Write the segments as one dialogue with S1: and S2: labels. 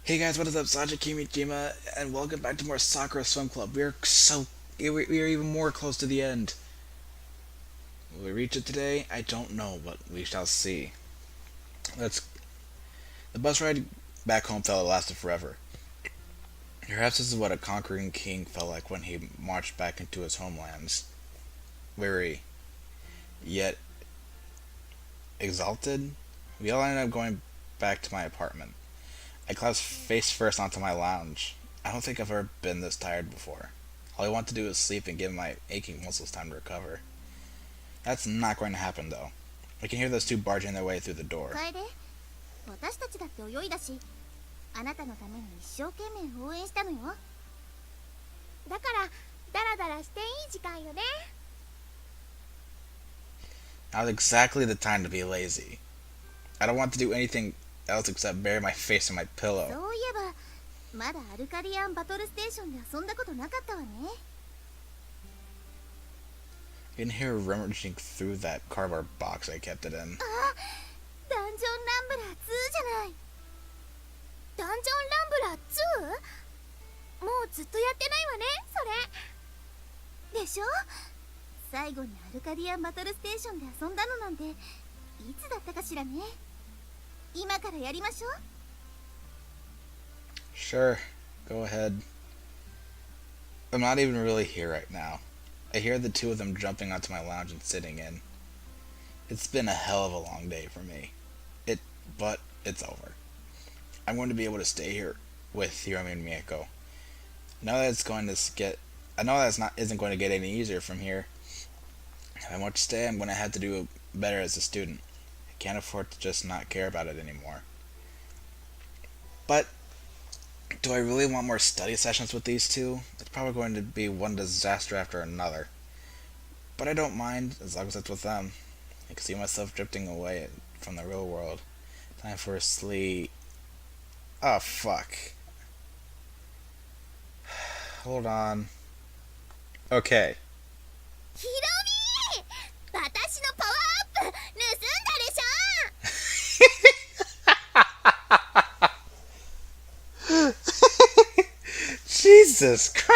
S1: Hey guys, what is up? Sajik Kimijima, and welcome back to more Sakura Swim Club. We are even more close to the end. Will we reach it today? I don't know, but we shall see. Let's. The bus ride back home felt it lasted forever. Perhaps this is what a conquering king felt like when he marched back into his homelands. Weary, yet exalted. We all ended up going back to my apartment. I collapsed face first onto my lounge. I don't think I've ever been this tired before. All I want to do is sleep and give my aching muscles time to recover. That's not going to happen though. I can hear those two barging their way through the door.
S2: 私たちだって泳いだし、あなたのために一生懸命応援したのよ。だからダラダラしていい時間よね。
S1: Now's exactly the time to be lazy. I don't want to do anything else except bury my face in my pillow.
S2: そういえば、まだアルカディアンバトルステーションで遊んだことなかったわね。
S1: You can hear her rummaging through that cardboard box I kept it in.
S2: あ、ダンジョンランブラー2じゃない。ダンジョンランブラー 2？ もうずっとやってないわね、それ。でしょ？最後にアルカディアンバトルステーションで遊んだのなんていつだったかしらね。今からやりましょう。
S1: Sure, go ahead. I'm not even really here right now. I hear the two of them jumping onto my lounge and sitting in. It's been a hell of a long day for me. But it's over. I'm going to be able to stay here with Hiromi and Miyako. I know that isn't going to get any easier from here. If I want to stay, I'm going to have to do better as a student. I can't afford to just not care about it anymore. But do I really want more study sessions with these two? It's probably going to be one disaster after another. But I don't mind, as long as it's with them. I can see myself drifting away from the real world. Time for a sleep. Oh, fuck. Hold on. Okay.
S2: ヒロミー、私のパワーアップ盗んだでしょ。
S1: Jesus Christ.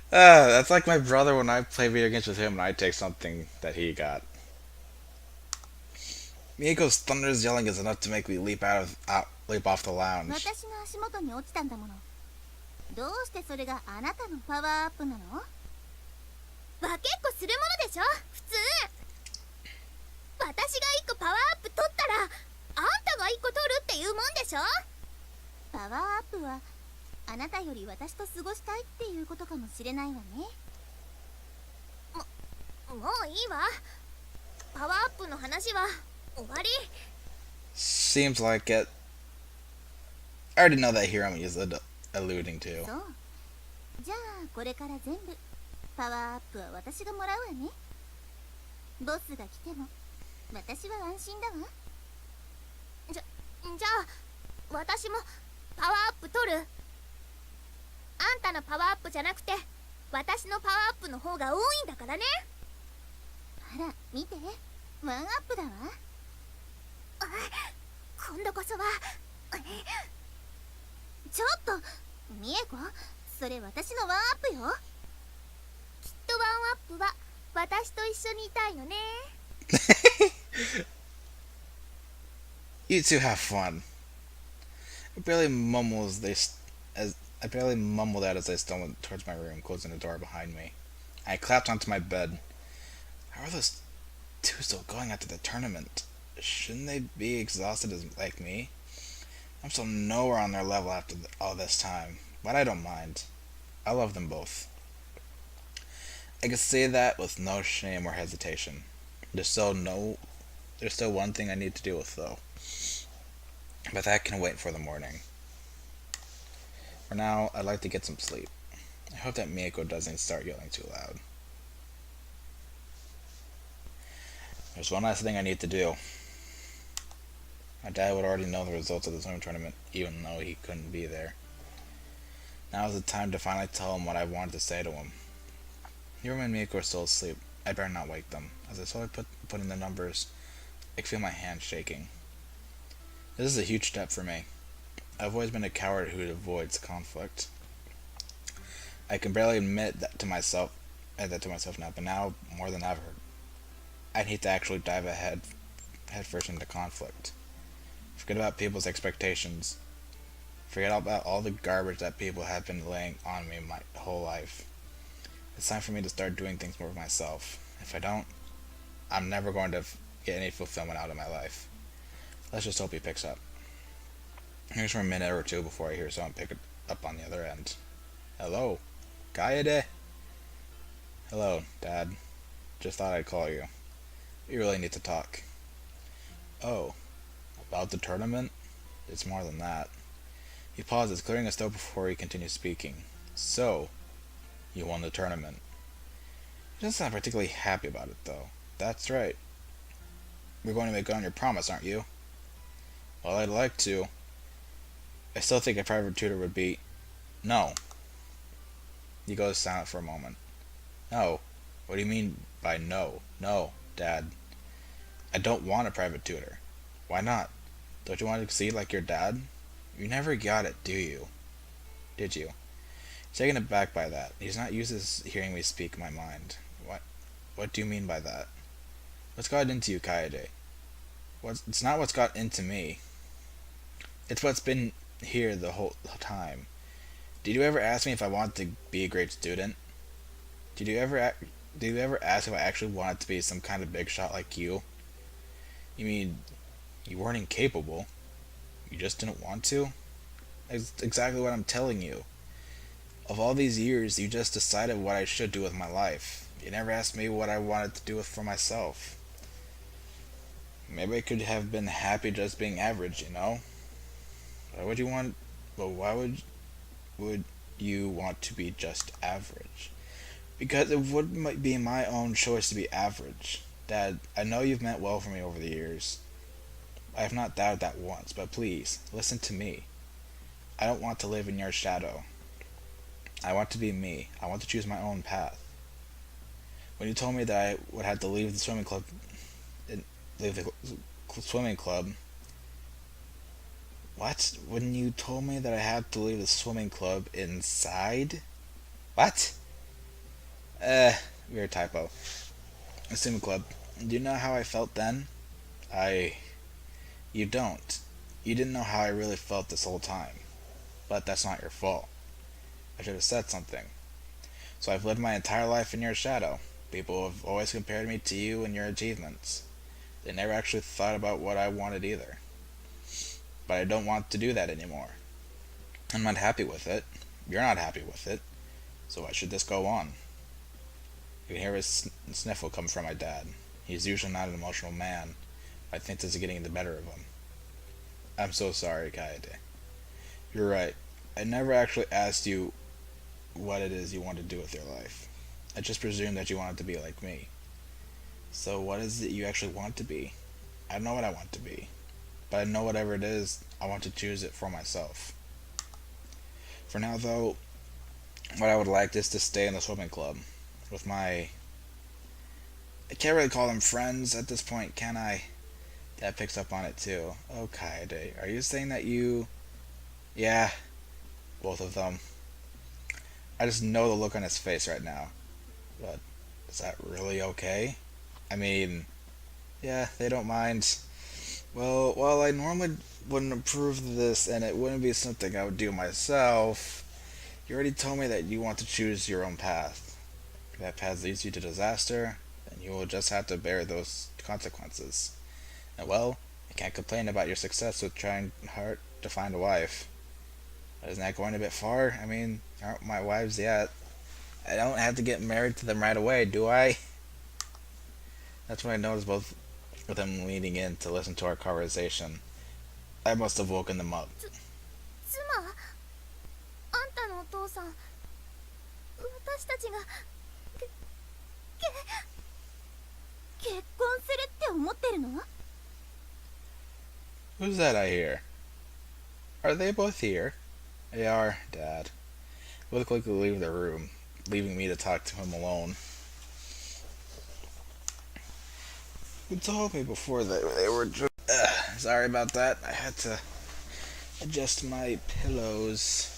S1: That's like my brother when I play video games with him and I take something that he got. Miyako's thunderous yelling is enough to make me leap off the lounge.
S2: 私の足元に落ちたんだもの。どうしてそれがあなたのパワーアップなの？化けっこするものでしょ、普通。私が1個パワーアップ取ったら、あんたが1個取るっていうもんでしょ。パワーアップはあなたより私と過ごしたいっていうことかもしれないわね。もういいわ。パワーアップの話は終わり。
S1: Seems like it. I already know that Hiromi is alluding to.
S2: そう。じゃあこれから全部パワーアップは私がもらうわね。ボスが来ても私は安心だわ。じゃあ私もパワーアップ取る。あんたのパワーアップじゃなくて私のパワーアップの方が多いんだからね。あら見て、ワンアップだわ。今度こそは。ちょっとミエコ、それ私のワンアップよ。きっとワンアップは私と一緒にいたいのね。
S1: You two have fun. I barely mumble that as I stumbled towards my room, closing the door behind me. I collapsed onto my bed. How are those two still going after the tournament? Shouldn't they be exhausted like me? I'm still nowhere on their level after all this time, but I don't mind. I love them both. I can say that with no shame or hesitation. There's still one thing I need to deal with though. But that can wait for the morning. For now, I'd like to get some sleep. I hope that Miyako doesn't start yelling too loud. There's one last thing I need to do. My dad would already know the results of the swim tournament, even though he couldn't be there. Now is the time to finally tell him what I wanted to say to him. Hiromi and Miyako are still asleep. I better not wake them. As I slowly put in the numbers, I can feel my hands shaking. This is a huge step for me. I've always been a coward who avoids conflict. I can barely admit that to myself now, but now, more than ever, I need to actually dive headfirst into conflict. Forget about people's expectations. Forget about all the garbage that people have been laying on me my whole life. It's time for me to start doing things more for myself. If I don't, I'm never going to get any fulfillment out of my life. Let's just hope he picks up. Here's for a minute or two before I hear someone pick it up on the other end. Hello? Kaede? Hello, Dad. Just thought I'd call you. We really need to talk. Oh, about the tournament? It's more than that. He pauses, clearing his throat before he continues speaking. So, you won the tournament. He doesn't sound particularly happy about it, though. That's right. You're going to make good on your promise, aren't you? Well, I'd like to. I still think a private tutor would be... No. He goes silent for a moment. No. What do you mean by no? No, Dad. I don't want a private tutor. Why not? Don't you want to succeed like your dad? You never got it, do you? Did you? He's taken aback by that. He's not used to hearing me speak my mind. What do you mean by that? What's got into you, Kaede? It's not what's got into me. It's what's been here the whole time. Did you ever ask me if I wanted to be a great student? Did you ever ask if I actually wanted to be some kind of big shot like you? You mean you weren't incapable? You just didn't want to? That's exactly what I'm telling you. Of all these years, you just decided what I should do with my life. You never asked me what I wanted to do for myself. Maybe I could have been happy just being average, you know? Why would you want... But why would you want to be just average? Because it would be my own choice to be average. Dad, I know you've meant well for me over the years. I have not doubted that once, but please, listen to me. I don't want to live in your shadow. I want to be me. I want to choose my own path. When you told me that I would have to leave the swimming club... What? When you told me that I had to leave the swimming club inside? What? Weird typo. The swimming club. Do you know how I felt then? You don't. You didn't know how I really felt this whole time. But that's not your fault. I should have said something. So I've lived my entire life in your shadow. People have always compared me to you and your achievements. They never actually thought about what I wanted either. But I don't want to do that anymore. I'm not happy with it. You're not happy with it. So why should this go on? You can hear a sniffle come from my dad. He's usually not an emotional man. I think this is getting the better of him. I'm so sorry, Kaede. You're right. I never actually asked you what it is you want to do with your life. I just presumed that you wanted to be like me. So what is it you actually want to be? I know what I want to be. But I know whatever it is, I want to choose it for myself. For now, though, what I would like is to stay in the swimming club with my... I can't really call them friends at this point, can I? Dad picks up on it too. Oh, Kaede, are you saying that you... Yeah, both of them. I just know the look on his face right now. But is that really okay? I mean, yeah, they don't mind. Well, while I normally wouldn't approve of this and it wouldn't be something I would do myself, you already told me that you want to choose your own path. If that path leads you to disaster, then you will just have to bear those consequences. And well, I can't complain about your success with trying hard to find a wife. But isn't that going a bit far? I mean, aren't my wives yet? I don't have to get married to them right away, do I? That's when I noticed both of them leaning in to listen to our conversation. I must have woken them up.
S2: 妻、あんたのお父さん、私たちが結婚するって思ってるの？
S1: Who's that I hear? Are they both here? They are, Dad. Both quickly leave the room, leaving me to talk to him alone. You told me before that they were just... Sorry about that. I had to adjust my pillows.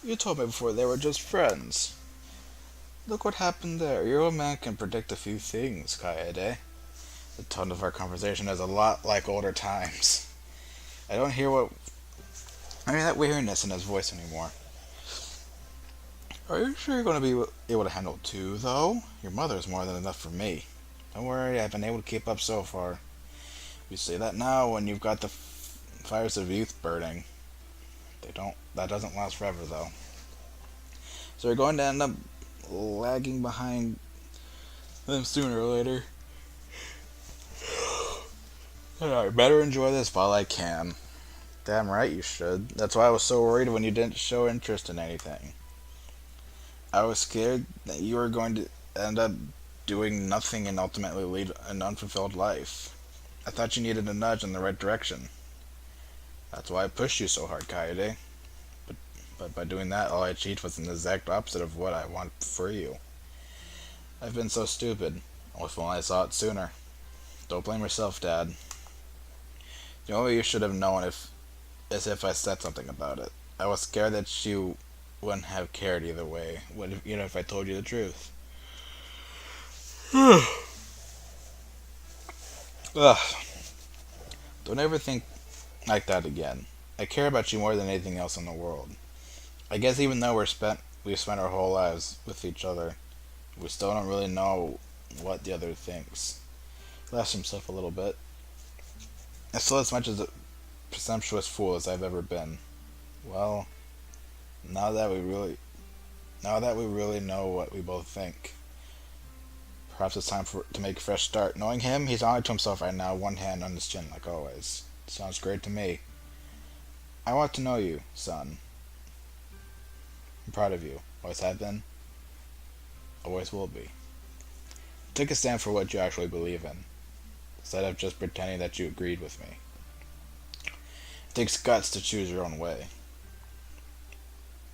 S1: You told me before they were just friends. Look what happened there. Your old man can predict a few things, Kaede. The tone of our conversation is a lot like older times. I don't hear that weirdness in his voice anymore. Are you sure you're going to be able to handle two, though? Your mother is more than enough for me. Don't worry, I've been able to keep up so far. You say that now when you've got the fires of youth burning. That doesn't last forever, though. So you're going to end up lagging behind them sooner or later. I better enjoy this while I can. Damn right you should. That's why I was so worried when you didn't show interest in anything. I was scared that you were going to end up doing nothing and ultimately lead an unfulfilled life. I thought you needed a nudge in the right direction. That's why I pushed you so hard, Kaede. But by doing that, all I achieved was an exact opposite of what I want for you. I've been so stupid. If only I saw it sooner. Don't blame yourself, Dad. The only way you should have known is if I said something about it. I was scared that you wouldn't have cared either way, even if I told you the truth. Ugh. Don't ever think like that again. I care about you more than anything else in the world. I guess even though we've spent our whole lives with each other, we still don't really know what the other thinks. He laughs himself a little bit. I'm still as much as a presumptuous fool as I've ever been. Well, now that we really know what we both think, perhaps it's time to make a fresh start. Knowing him, he's honest to himself right now, one hand on his chin, like always. Sounds great to me. I want to know you, son. I'm proud of you. Always have been. Always will be. Take a stand for what you actually believe in, instead of just pretending that you agreed with me. It takes guts to choose your own way.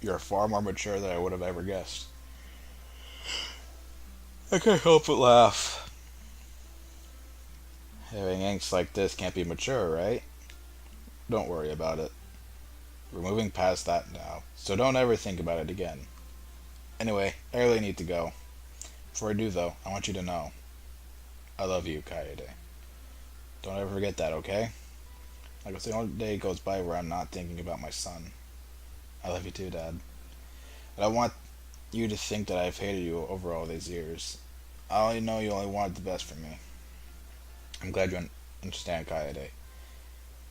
S1: You're far more mature than I would have ever guessed. I can't help but laugh. Having angst like this can't be mature, right? Don't worry about it. We're moving past that now, so don't ever think about it again. Anyway, I really need to go. Before I do, though, I want you to know. I love you, Kaede. Don't ever forget that, okay? Like if the only day goes by where I'm not thinking about my son. I love you too, Dad. I don't want you to think that I've hated you over all these years. I only know you only wanted the best for me. I'm glad you understand, Kaede.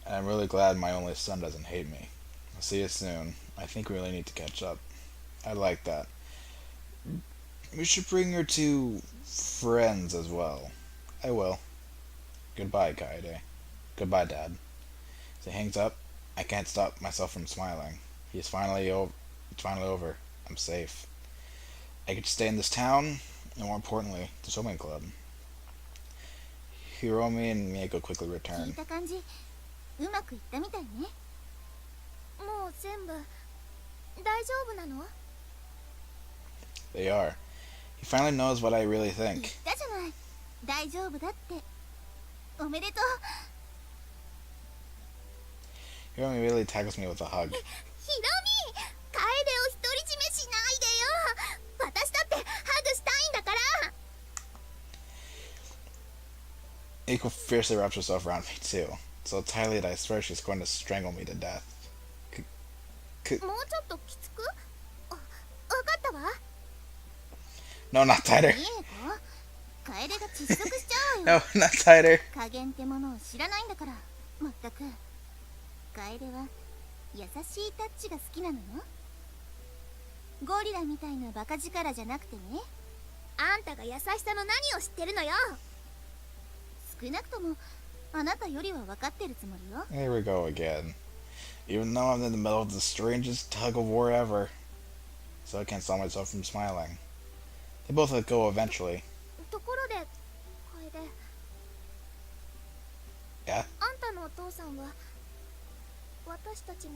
S1: And I'm really glad my only son doesn't hate me. I'll see you soon. I think we really need to catch up. I like that. We should bring your two friends as well. I will. Goodbye, Kaede. Goodbye, Dad. As he hangs up, I can't stop myself from smiling. It's finally over. I'm safe. I get to stay in this town, and more importantly, the swimming club. Hiromi and Miyako quickly
S2: 聞い
S1: return.
S2: た感じうまくいったみたいね。もう全部大丈夫なの？
S1: They are. He finally knows what I really
S2: 言っ
S1: think.
S2: たじゃない。大丈夫だって。おめでとう。
S1: Hiromi really tackles me with a hug.
S2: ヒロミ、楓を独り占めしないでよ。私だってハグしたいんだから。
S1: Miyako fiercely wraps herself around me too, so tightly that I swear she's going to strangle me to death.
S2: もうちょっときつく？わかったわ。
S1: No, not tighter.
S2: いい子、楓が窒息しちゃうわよ。
S1: No, not tighter.
S2: 加減ってものを知らないんだから。まったく。楓は優しいタッチが好きなのよ。ゴリラみたいなバカ力じゃなくてね。あんたが優しさの何を知ってるのよ。少なくともあなたよりは分かってるつもりよ。
S1: Here we go again. Even though I'm in the middle of the strangest tug of war ever, so I can't stop myself from smiling. They both let go eventually.
S2: ところで、楓。
S1: Yeah?
S2: あんたのお父さんは私たちが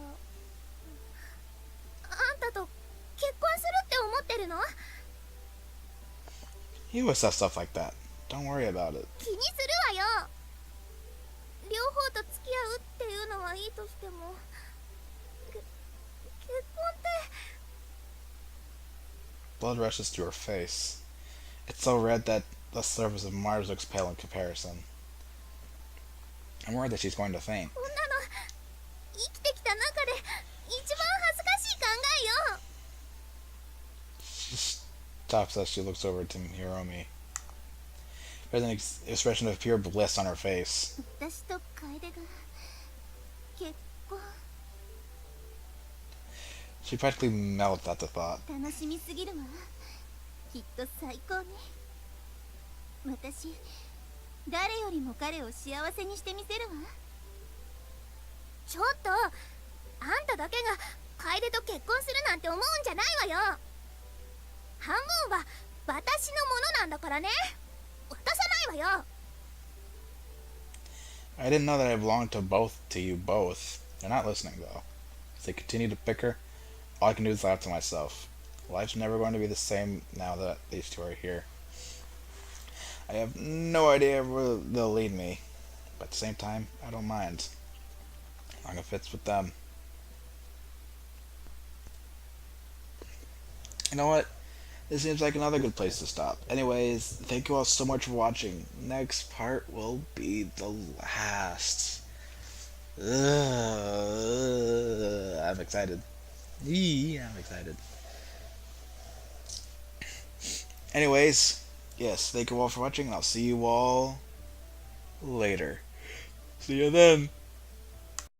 S2: あんたと結婚するって思ってるの？
S1: He always says stuff like that. Don't worry about it.
S2: 気にするわよ。両方と付き合うっていうのはいいとしても結婚って。
S1: Blood rushes to her face. It's so red that the surface of Mars looks pale in comparison. I'm worried that she's going to faint.
S2: こんなの生きてきた中で一番恥ずかしい考えよ。
S1: She stops as she looks over to Hiromi. There's an expression of pure bliss on her face.
S2: 私と楓が結婚
S1: She practically melts at the thought.
S2: 楽しみすぎるわ。きっと最高ね。私誰よりも彼を幸せにしてみせるわ。ちょっとあんただけが楓と結婚するなんて思うんじゃないわよ。半分は私のものなんだからね。渡さないわよ。
S1: I didn't know that I belonged to you both. They're not listening though. As they continue to bicker, all I can do is laugh to myself. Life's never going to be the same now that these two are here. I have no idea where they'll lead me, but at the same time, I don't mind. As long as it fits with them. You know what? This seems like another good place to stop. Anyways, thank you all so much for watching. Next part will be the last. I'm excited. I'm excited. Anyways, yes, thank you all for watching, and I'll see you all later. See you then.